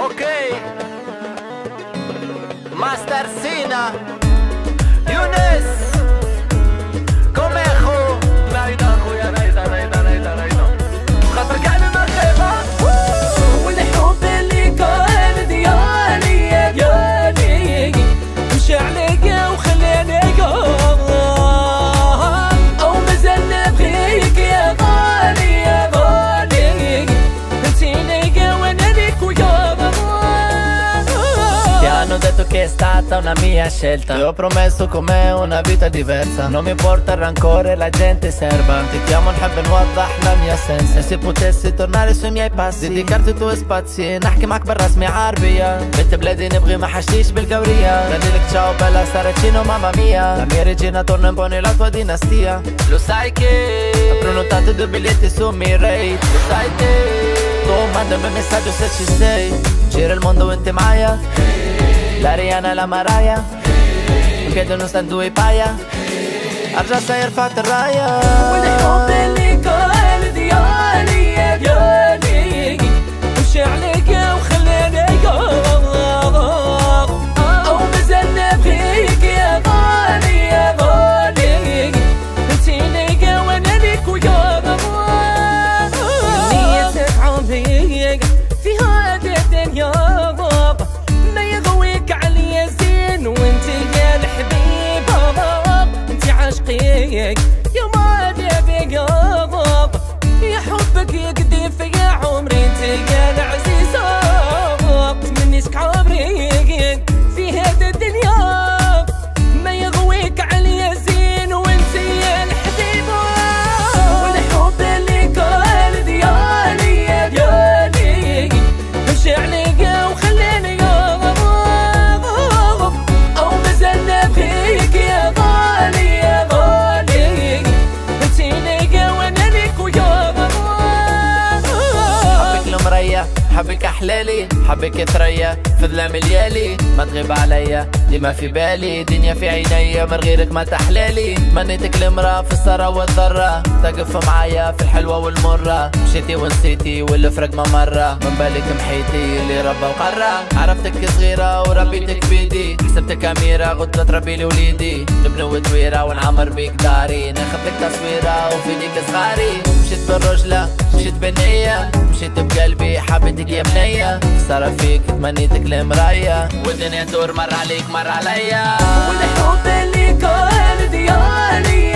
اوكي ماستر سينا يونس كوميخو رايدا خويا رايدا خاطر كاع المغربة والحب اللي كان ديالي مشى عليا وخلاني او مازال نبغيك يا غالي يا غالي نسيني وانا ليك ويا Ti hanno detto che è stata una mia scelta. Ti ho promesso con me una vita diversa. Non mi importa il rancore, la gente serva. Ti chiamo نحب نوضح la mia senza. E se potessi tornare sui miei passi dedicarti i tuoi spazi نحكي معك بالرسمي عربية. بنت بلادي نبغي ما حشتيش بالقورية. غني لك ciao bella saracino mamma mia. La mia regina torna impone la tua dinastia. Lo sai che ho prenotato 2 biglietti su Mirate. Lo sai te. Tu mandami un messaggio se ci sei. Gira il mondo in te Maya. La Rihanna e la Mariah in piedi non stanno 2 paia. Argia sei رفعت الراية. والحب اللي كان ديالي مشى عليا وخلاني او مازال نبغيك يا غالي يا غالي نسيني وانا ليك ويا نيتك عمري في هذه الدنيا ما يغويك عليا زين وانت يا الحبيب انت عاشقيك يا مالي يا حبك يقدم في عمري انت يا العزيزة تمنيتك عمري في هذه الدنيا ما يغويك عليا زين وانت يا الحبيب والحب اللي كان ديالي مشى عليا وخلاني او مازال نبغيك يا غالي يا غالي نسيني وانا ليك ويا حبك المرية حبك احلالي حبك ثريا في ظلام الليالي ما تغيب عليا ديما في بالي دنيا في عينيا من غيرك ما تحلالي منيتك المرأة في السرى والضرة تقف معايا في الحلوة والمرة مشيتي ونسيتي والفرق ما مرة من بالك محيتي اللي ربى وقرة عرفتك صغيرة وربيتك بيدي حسبتك أميرة قلت تربيلي وليدي نبني وتويرة ونعمر بيك داري ناخذ لك تصويرة وفيديك صغاري مشيت بالرجلة مشيت بالنية مشيت بقلبي حبيتك يا بنية صار فيك تمنيتك لمراية والدنيا تدور مر عليك مر عليا والحب اللي كان ديالي